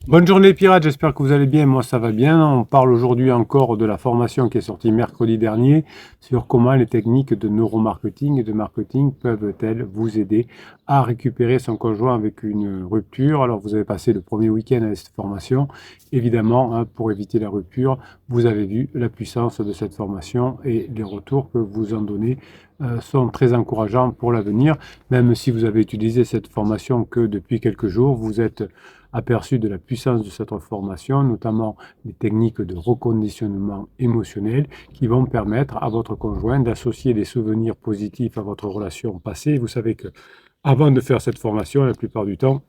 Bonne journée pirates, j'espère que vous allez bien, moi ça va bien. On parle aujourd'hui encore de la formation qui est sortie mercredi dernier sur comment les techniques de neuromarketing et de marketing peuvent-elles vous aider à récupérer son conjoint avec une rupture. Alors vous avez passé le premier week-end avec cette formation. Évidemment, hein, pour éviter la rupture, vous avez vu la puissance de cette formation et les retours que vous en donnez sont très encourageants pour l'avenir. Même si vous avez utilisé cette formation que depuis quelques jours, vous êtes aperçu de la puissance de cette formation, notamment les techniques de reconditionnement émotionnel qui vont permettre à votre conjoint d'associer des souvenirs positifs à votre relation passée. Vous savez que avant de faire cette formation, la plupart du temps,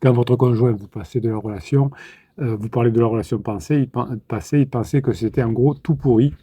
quand votre conjoint vous passez de la relation, vous parlez de la relation passée, il pensait que c'était en gros tout pourri,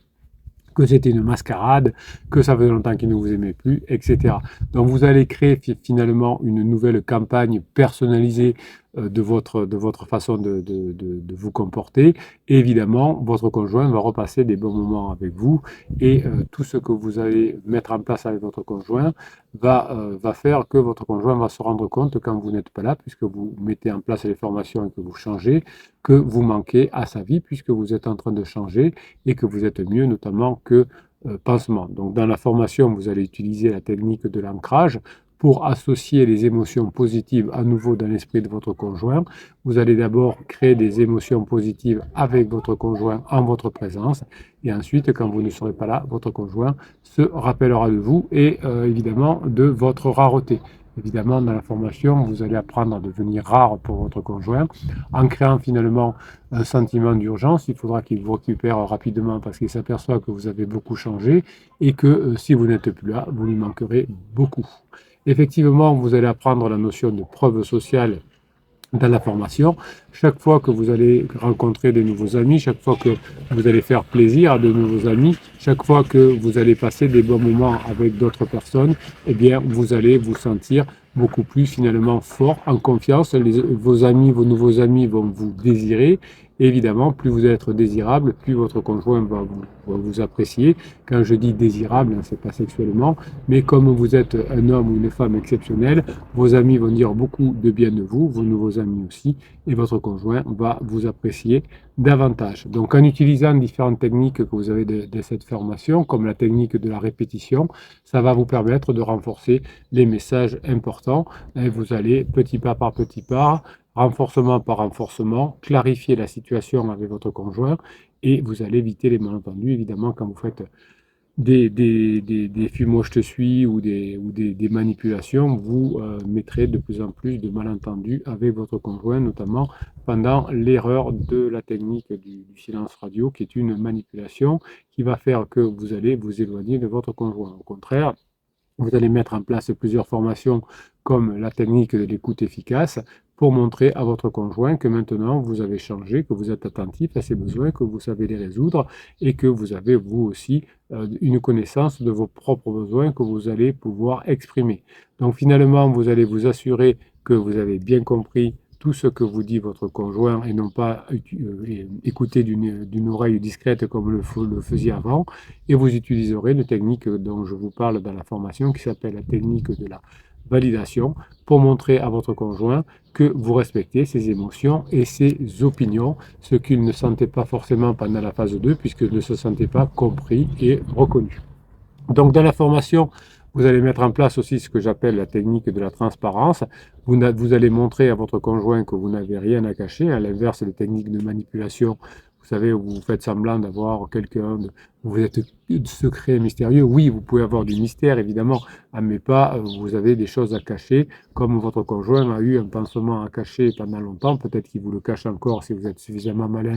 que c'était une mascarade, que ça faisait longtemps qu'il ne vous aimait plus, etc. Donc vous allez créer finalement une nouvelle campagne personnalisée de votre façon de vous comporter. Et évidemment, votre conjoint va repasser des bons moments avec vous et tout ce que vous allez mettre en place avec votre conjoint va faire que votre conjoint va se rendre compte quand vous n'êtes pas là, puisque vous mettez en place les formations et que vous changez, que vous manquez à sa vie, puisque vous êtes en train de changer et que vous êtes mieux, notamment que pansement. Donc dans la formation, vous allez utiliser la technique de l'ancrage pour associer les émotions positives à nouveau dans l'esprit de votre conjoint. Vous allez d'abord créer des émotions positives avec votre conjoint en votre présence et ensuite, quand vous ne serez pas là, votre conjoint se rappellera de vous et évidemment de votre rareté. Évidemment, dans la formation, vous allez apprendre à devenir rare pour votre conjoint en créant finalement un sentiment d'urgence. Il faudra qu'il vous récupère rapidement parce qu'il s'aperçoit que vous avez beaucoup changé et que si vous n'êtes plus là, vous lui manquerez beaucoup. Effectivement, vous allez apprendre la notion de preuve sociale dans la formation. Chaque fois que vous allez rencontrer de nouveaux amis, chaque fois que vous allez faire plaisir à de nouveaux amis, chaque fois que vous allez passer des bons moments avec d'autres personnes, eh bien, vous allez vous sentir beaucoup plus finalement fort, en confiance. Vos amis, vos nouveaux amis vont vous désirer. Et évidemment, plus vous êtes désirable, plus votre conjoint va vous apprécier. Quand je dis désirable, ce n'est pas sexuellement, mais comme vous êtes un homme ou une femme exceptionnel, vos amis vont dire beaucoup de bien de vous, vos nouveaux amis aussi, et votre conjoint va vous apprécier davantage. Donc en utilisant différentes techniques que vous avez de cette formation, comme la technique de la répétition, ça va vous permettre de renforcer les messages importants et vous allez petit pas par petit pas, renforcement par renforcement, clarifier la situation avec votre conjoint et vous allez éviter les malentendus, évidemment, quand vous faites des fumeaux je te suis ou des manipulations, vous mettrez de plus en plus de malentendus avec votre conjoint, notamment pendant l'erreur de la technique du silence radio, qui est une manipulation qui va faire que vous allez vous éloigner de votre conjoint. Au contraire, vous allez mettre en place plusieurs formations comme la technique de l'écoute efficace pour montrer à votre conjoint que maintenant vous avez changé, que vous êtes attentif à ses besoins, que vous savez les résoudre et que vous avez vous aussi une connaissance de vos propres besoins que vous allez pouvoir exprimer. Donc finalement, vous allez vous assurer que vous avez bien compris tout ce que vous dit votre conjoint et non pas écouter d'une oreille discrète comme le faisiez avant. Et vous utiliserez une technique dont je vous parle dans la formation qui s'appelle la technique de la validation pour montrer à votre conjoint que vous respectez ses émotions et ses opinions, ce qu'il ne sentait pas forcément pendant la phase 2 puisqu'il ne se sentait pas compris et reconnu. Donc dans la formation, vous allez mettre en place aussi ce que j'appelle la technique de la transparence. Vous allez montrer à votre conjoint que vous n'avez rien à cacher, à l'inverse des techniques de manipulation. Vous savez, où vous faites semblant d'avoir quelqu'un, vous êtes secret, mystérieux. Oui, vous pouvez avoir du mystère, évidemment, mais pas, vous avez des choses à cacher, comme votre conjoint a eu un pansement à cacher pendant longtemps. Peut-être qu'il vous le cache encore si vous êtes suffisamment malin.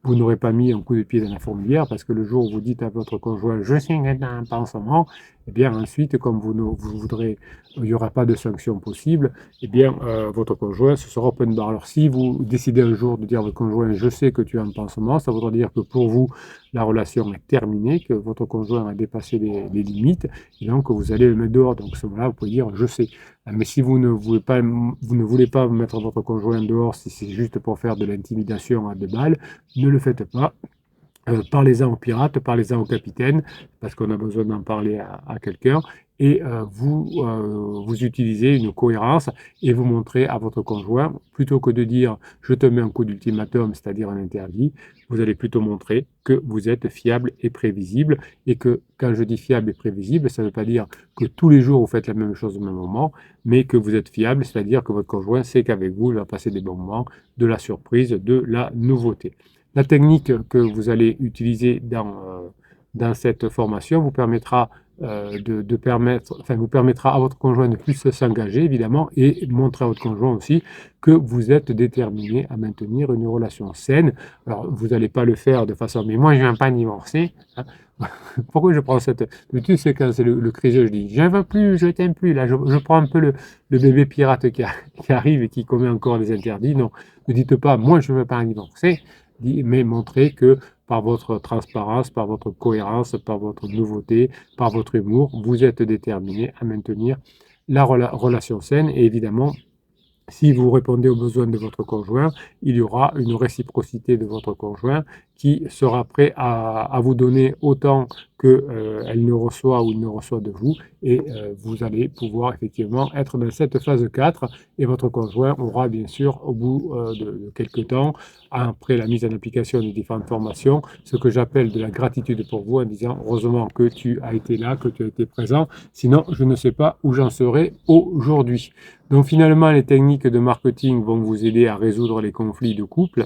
Vous n'aurez pas mis un coup de pied dans la fourmilière parce que le jour où vous dites à votre conjoint je suis un pansement, eh bien ensuite, comme vous voudrez, il n'y aura pas de sanction possible, eh bien votre conjoint, ce sera open bar. Alors si vous décidez un jour de dire à votre conjoint je sais que tu as un pansement, ça voudra dire que pour vous, la relation est terminée, que votre conjoint a dépassé les limites et donc que vous allez le mettre dehors. Donc à ce moment-là, vous pouvez dire je sais. Mais si vous ne voulez pas mettre votre conjoint dehors, si c'est juste pour faire de l'intimidation à deux balles, ne le faites pas. Parlez-en aux pirates, parlez-en au capitaine, parce qu'on a besoin d'en parler à quelqu'un. et vous utilisez une cohérence et vous montrez à votre conjoint, plutôt que de dire je te mets un coup d'ultimatum, c'est-à-dire un interdit, vous allez plutôt montrer que vous êtes fiable et prévisible, et que quand je dis fiable et prévisible, ça ne veut pas dire que tous les jours vous faites la même chose au même moment, mais que vous êtes fiable, c'est-à-dire que votre conjoint sait qu'avec vous, il va passer des bons moments, de la surprise, de la nouveauté. La technique que vous allez utiliser dans cette formation vous permettra vous permettra à votre conjoint de plus s'engager, évidemment, et montrer à votre conjoint aussi que vous êtes déterminé à maintenir une relation saine. Alors, vous n'allez pas le faire de façon, mais moi, je ne viens pas divorcer. Hein. Pourquoi je prends cette... L'habitude, c'est quand c'est le criseux, je dis, je ne veux plus, je t'aime plus. Là, je prends un peu le bébé pirate qui arrive et qui commet encore des interdits. Non, ne dites pas, moi, je ne veux pas divorcer, mais montrez que par votre transparence, par votre cohérence, par votre nouveauté, par votre humour, vous êtes déterminé à maintenir la relation saine. Et évidemment, si vous répondez aux besoins de votre conjoint, il y aura une réciprocité de votre conjoint qui sera prêt à vous donner autant qu'elle ne reçoit ou il ne reçoit de vous, et vous allez pouvoir effectivement être dans cette phase 4, et votre conjoint aura bien sûr au bout de quelques temps, après la mise en application des différentes formations, ce que j'appelle de la gratitude pour vous, en disant heureusement que tu as été là, que tu as été présent, sinon je ne sais pas où j'en serais aujourd'hui. Donc finalement, les techniques de marketing vont vous aider à résoudre les conflits de couple,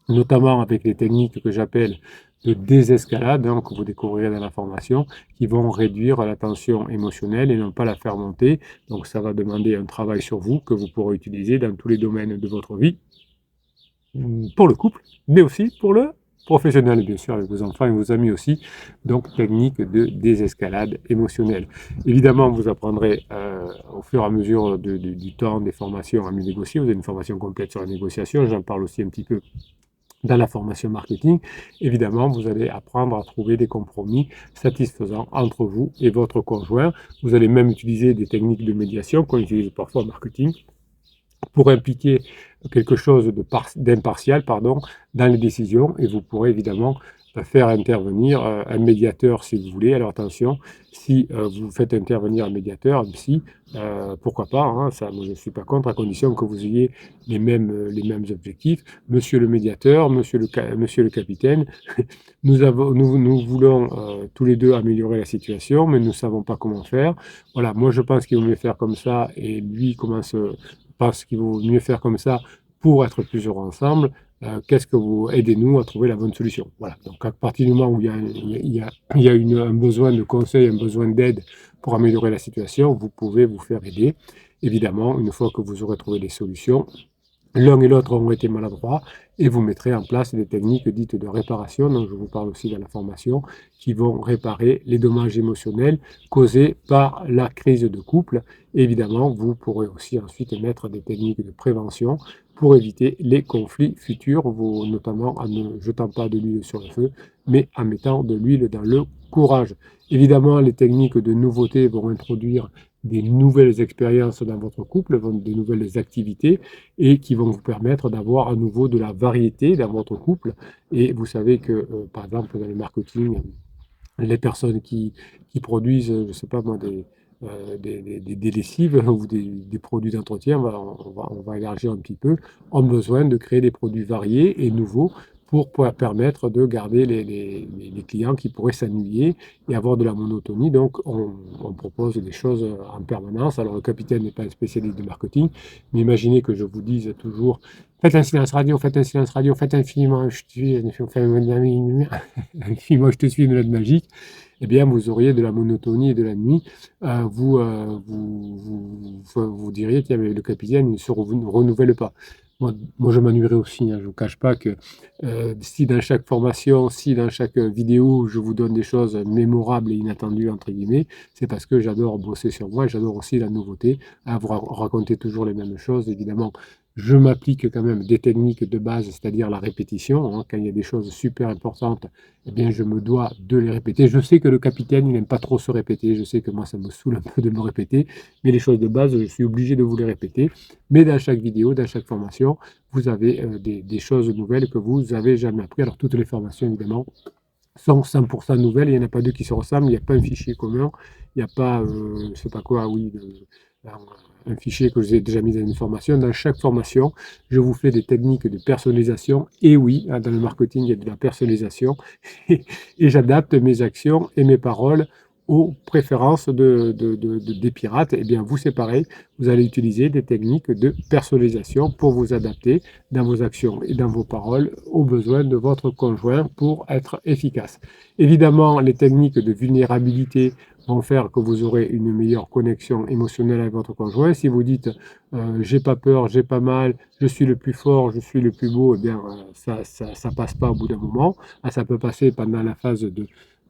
notamment avec les techniques que j'appelle de désescalade, hein, que vous découvrirez dans la formation, qui vont réduire la tension émotionnelle et non pas la faire monter. Donc ça va demander un travail sur vous que vous pourrez utiliser dans tous les domaines de votre vie, pour le couple, mais aussi pour le professionnel, bien sûr, avec vos enfants et vos amis aussi. Donc, technique de désescalade émotionnelle. Évidemment, vous apprendrez au fur et à mesure du temps des formations à mieux négocier. Vous avez une formation complète sur la négociation, j'en parle aussi un petit peu dans la formation marketing. Évidemment, vous allez apprendre à trouver des compromis satisfaisants entre vous et votre conjoint. Vous allez même utiliser des techniques de médiation qu'on utilise parfois en marketing, pour impliquer quelque chose d'impartial dans les décisions, et vous pourrez évidemment faire intervenir un médiateur si vous voulez. Alors attention, si vous faites intervenir un médiateur, un psy, pourquoi pas, hein, ça, moi je ne suis pas contre, à condition que vous ayez les mêmes objectifs. Monsieur le médiateur, monsieur le capitaine, nous voulons tous les deux améliorer la situation, mais nous ne savons pas comment faire. Voilà, moi je pense qu'il vaut mieux faire comme ça, et lui pense qu'il vaut mieux faire comme ça pour être plus heureux ensemble. Qu'est-ce que vous aidez-nous à trouver la bonne solution? Voilà. Donc à partir du moment où il y a un besoin de conseil, un besoin d'aide pour améliorer la situation, vous pouvez vous faire aider. Évidemment, une fois que vous aurez trouvé les solutions, l'un et l'autre ont été maladroits, et vous mettrez en place des techniques dites de réparation, dont je vous parle aussi dans la formation, qui vont réparer les dommages émotionnels causés par la crise de couple. Et évidemment, vous pourrez aussi ensuite mettre des techniques de prévention pour éviter les conflits futurs, notamment en ne jetant pas de l'huile sur le feu, mais en mettant de l'huile dans le courage. Évidemment, les techniques de nouveauté vont introduire des nouvelles expériences dans votre couple, des nouvelles activités, et qui vont vous permettre d'avoir à nouveau de la variété dans votre couple. Et vous savez que, par exemple, dans le marketing, les personnes qui produisent, je ne sais pas moi, des lessives ou des produits d'entretien, on va élargir un petit peu, ont besoin de créer des produits variés et nouveaux pour permettre de garder les clients qui pourraient s'ennuyer et avoir de la monotonie. Donc, on propose des choses en permanence. Alors, le capitaine n'est pas un spécialiste de marketing, mais imaginez que je vous dise toujours, faites un silence radio, faites un silence radio, faites infiniment, je te suis, infiniment, je te suis, une note magique. Eh bien, vous auriez de la monotonie et de la nuit. Vous diriez, tiens, mais le capitaine ne se renouvelle pas. Moi, je m'ennuierais aussi, hein. Je ne vous cache pas que si dans chaque formation, si dans chaque vidéo, je vous donne des choses mémorables et inattendues, entre guillemets, c'est parce que j'adore bosser sur moi, et j'adore aussi la nouveauté, à vous raconter toujours les mêmes choses, évidemment. Je m'applique quand même des techniques de base, c'est-à-dire la répétition, hein. Quand il y a des choses super importantes, eh bien, je me dois de les répéter. Je sais que le capitaine, il n'aime pas trop se répéter. Je sais que moi, ça me saoule un peu de me répéter. Mais les choses de base, je suis obligé de vous les répéter. Mais dans chaque vidéo, dans chaque formation, vous avez des choses nouvelles que vous n'avez jamais appris. Alors, toutes les formations, évidemment, sont 100% nouvelles, il n'y en a pas deux qui se ressemblent, il n'y a pas un fichier commun, il n'y a pas, je ne sais pas quoi, oui, un fichier que je vous ai déjà mis dans une formation. Dans chaque formation, je vous fais des techniques de personnalisation, et oui, dans le marketing, il y a de la personnalisation, et, j'adapte mes actions et mes paroles aux préférences des pirates. Et bien vous, c'est pareil, vous allez utiliser des techniques de personnalisation pour vous adapter dans vos actions et dans vos paroles aux besoins de votre conjoint pour être efficace. Évidemment, les techniques de vulnérabilité vont faire que vous aurez une meilleure connexion émotionnelle avec votre conjoint. Si vous dites j'ai pas peur, j'ai pas mal, je suis le plus fort, je suis le plus beau, eh bien ça passe pas au bout d'un moment. Ah, ça peut passer pendant la phase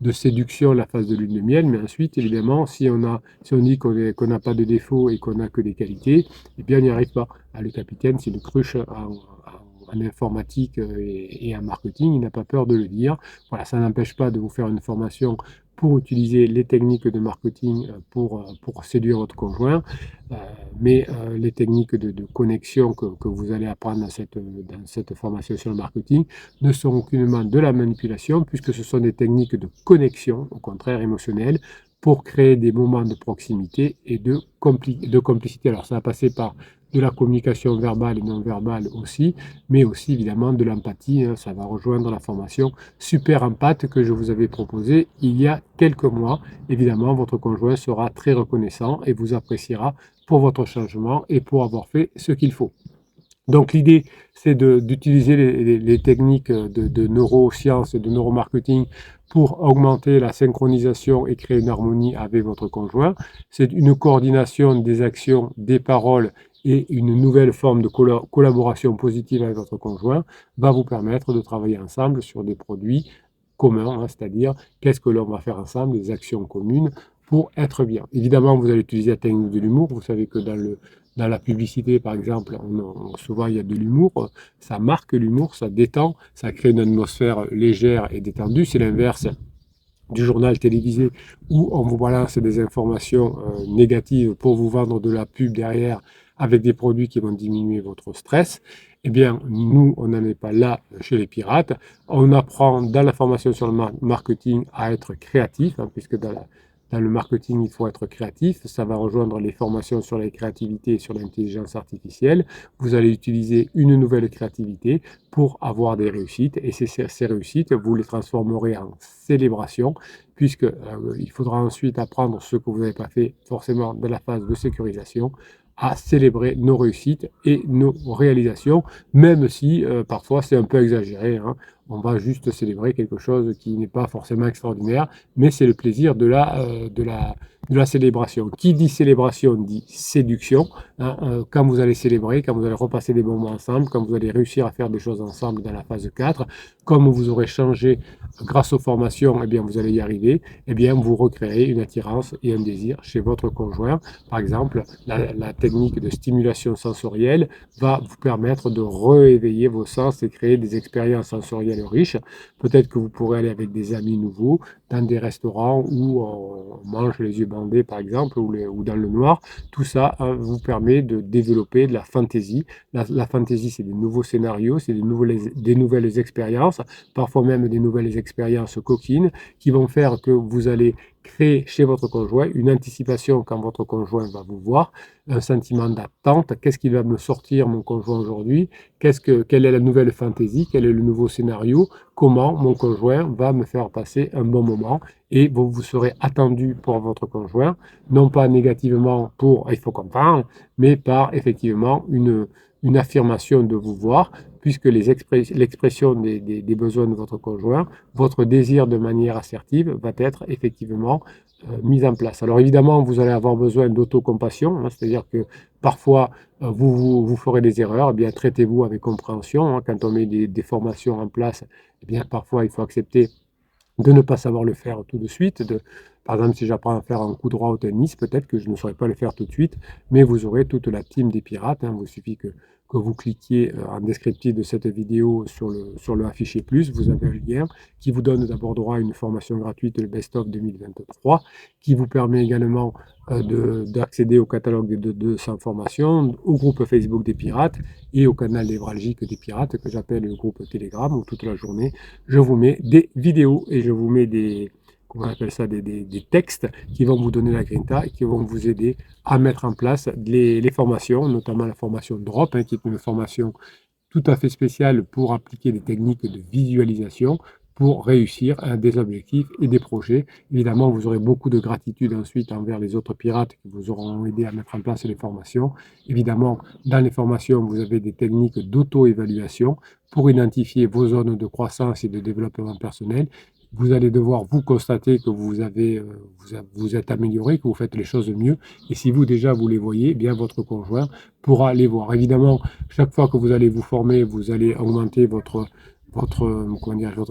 de séduction, la phase de lune de miel, mais ensuite, évidemment, si on dit qu'on n'a pas de défauts et qu'on n'a que des qualités, eh bien, on n'y arrive pas. Ah, le capitaine, c'est une cruche en informatique et en marketing, il n'a pas peur de le dire. Voilà, ça n'empêche pas de vous faire une formation pour utiliser les techniques de marketing pour séduire votre conjoint, mais les techniques de connexion que vous allez apprendre dans cette formation sur le marketing ne sont aucunement de la manipulation, puisque ce sont des techniques de connexion, au contraire émotionnelle, pour créer des moments de proximité et de complicité. Alors ça va passer par de la communication verbale et non verbale aussi, mais aussi évidemment de l'empathie. Hein, ça va rejoindre la formation Super Empath que je vous avais proposée il y a quelques mois. Évidemment, votre conjoint sera très reconnaissant et vous appréciera pour votre changement et pour avoir fait ce qu'il faut. Donc l'idée, c'est d'utiliser les techniques de neurosciences et de neuromarketing pour augmenter la synchronisation et créer une harmonie avec votre conjoint. C'est une coordination des actions, des paroles et une nouvelle forme de collaboration positive avec votre conjoint va vous permettre de travailler ensemble sur des produits communs, hein, c'est-à-dire qu'est-ce que l'on va faire ensemble, des actions communes pour être bien. Évidemment, vous allez utiliser la technique de l'humour. Vous savez que dans la publicité, par exemple, souvent il y a de l'humour, ça marque l'humour, ça détend, ça crée une atmosphère légère et détendue. C'est l'inverse du journal télévisé où on vous balance des informations négatives pour vous vendre de la pub derrière avec des produits qui vont diminuer votre stress. Eh bien, nous, on n'en est pas là chez les pirates. On apprend dans la formation sur le marketing à être créatif, hein, puisque dans le marketing, il faut être créatif. Ça va rejoindre les formations sur la créativité et sur l'intelligence artificielle. Vous allez utiliser une nouvelle créativité pour avoir des réussites. Et ces réussites, vous les transformerez en célébration, puisque il faudra ensuite apprendre ce que vous n'avez pas fait forcément dans la phase de sécurisation, à célébrer nos réussites et nos réalisations, même si parfois c'est un peu exagéré. Hein. On va juste célébrer quelque chose qui n'est pas forcément extraordinaire, mais c'est le plaisir de la célébration. Qui dit célébration dit séduction. Hein. Quand vous allez célébrer, quand vous allez repasser des moments ensemble, quand vous allez réussir à faire des choses ensemble dans la phase 4, comme vous aurez changé grâce aux formations, eh bien vous allez y arriver, eh bien vous recréez une attirance et un désir chez votre conjoint. Par exemple, la technique de stimulation sensorielle va vous permettre de rééveiller vos sens et créer des expériences sensorielles riches. Peut-être que vous pourrez aller avec des amis nouveaux dans des restaurants où on mange les yeux bandés, par exemple, ou dans le noir. Tout ça vous permet de développer de la fantaisie. La fantaisie, c'est des nouveaux scénarios, c'est des nouvelles expériences, parfois même des nouvelles expériences coquines qui vont faire que vous allez créer chez votre conjoint une anticipation quand votre conjoint va vous voir, un sentiment d'attente. Qu'est-ce qu'il va me sortir, mon conjoint, aujourd'hui? Quelle est la nouvelle fantaisie? Quel est le nouveau scénario? Comment mon conjoint va me faire passer un bon moment? Et vous serez attendu pour votre conjoint, non pas négativement pour il faut qu'on parle, mais par effectivement une affirmation de vous voir, puisque l'expression des besoins de votre conjoint, votre désir de manière assertive va être effectivement mise en place. Alors évidemment, vous allez avoir besoin d'autocompassion, hein, c'est-à-dire que parfois vous ferez des erreurs, eh bien traitez-vous avec compréhension. Hein, quand on met des formations en place, eh bien parfois il faut accepter de ne pas savoir le faire tout de suite. Par exemple, si j'apprends à faire un coup droit au tennis, peut-être que je ne saurais pas le faire tout de suite, mais vous aurez toute la team des pirates. Hein, il suffit que que vous cliquiez en descriptif de cette vidéo sur le affiché plus, vous avez un lien qui vous donne d'abord droit à une formation gratuite, le Best of 2023, qui vous permet également d'accéder au catalogue des 200 formations, au groupe Facebook des pirates et au canal névralgique des pirates que j'appelle le groupe Telegram, où toute la journée je vous mets des vidéos et je vous mets des, comment on appelle ça, des textes qui vont vous donner la grinta et qui vont vous aider à mettre en place les formations, notamment la formation Drop, hein, qui est une formation tout à fait spéciale pour appliquer des techniques de visualisation pour réussir des objectifs et des projets. Évidemment, vous aurez beaucoup de gratitude ensuite envers les autres pirates qui vous auront aidé à mettre en place les formations. Évidemment, dans les formations, vous avez des techniques d'auto-évaluation pour identifier vos zones de croissance et de développement personnel. Vous allez devoir vous constater que vous êtes amélioré, que vous faites les choses mieux. Et si vous déjà vous les voyez, eh bien votre conjoint pourra les voir. Évidemment, chaque fois que vous allez vous former, vous allez augmenter votre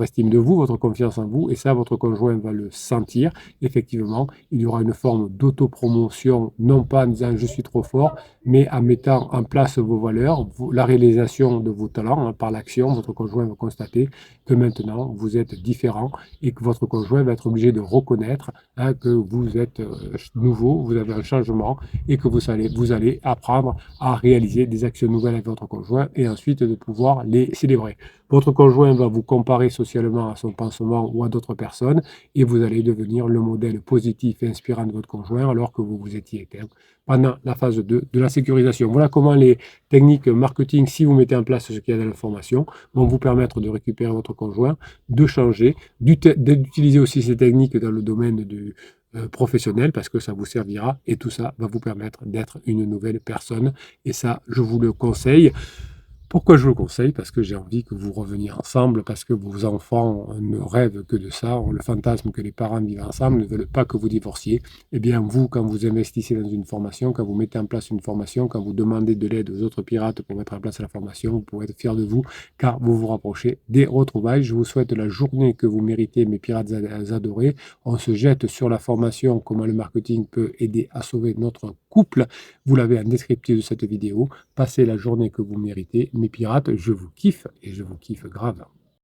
estime de vous, votre confiance en vous, et ça, votre conjoint va le sentir. Effectivement, il y aura une forme d'autopromotion, non pas en disant je suis trop fort, mais en mettant en place vos valeurs, la réalisation de vos talents, hein, par l'action. Votre conjoint va constater que maintenant vous êtes différent et que votre conjoint va être obligé de reconnaître, hein, que vous êtes nouveau, vous avez un changement et que vous allez apprendre à réaliser des actions nouvelles avec votre conjoint et ensuite de pouvoir les célébrer. Votre conjoint va vous comparer socialement à son pansement ou à d'autres personnes et vous allez devenir le modèle positif et inspirant de votre conjoint alors que vous vous étiez éteint pendant la phase 2 de la sécurisation. Voilà comment les techniques marketing, si vous mettez en place ce qu'il y a dans la formation, vont vous permettre de récupérer votre conjoint, de changer, d'utiliser aussi ces techniques dans le domaine du professionnel parce que ça vous servira et tout ça va vous permettre d'être une nouvelle personne et ça, je vous le conseille. Pourquoi je vous le conseille? Parce que j'ai envie que vous reveniez ensemble, parce que vos enfants ne rêvent que de ça, ont le fantasme que les parents vivent ensemble, ne veulent pas que vous divorciez. Eh bien, vous, quand vous investissez dans une formation, quand vous mettez en place une formation, quand vous demandez de l'aide aux autres pirates pour mettre en place la formation, vous pouvez être fiers de vous, car vous vous rapprochez des retrouvailles. Je vous souhaite la journée que vous méritez, mes pirates adorés. On se jette sur la formation, comment le marketing peut aider à sauver notre couple. Vous l'avez en descriptif de cette vidéo. Passez la journée que vous méritez. Mes pirates, je vous kiffe et je vous kiffe grave.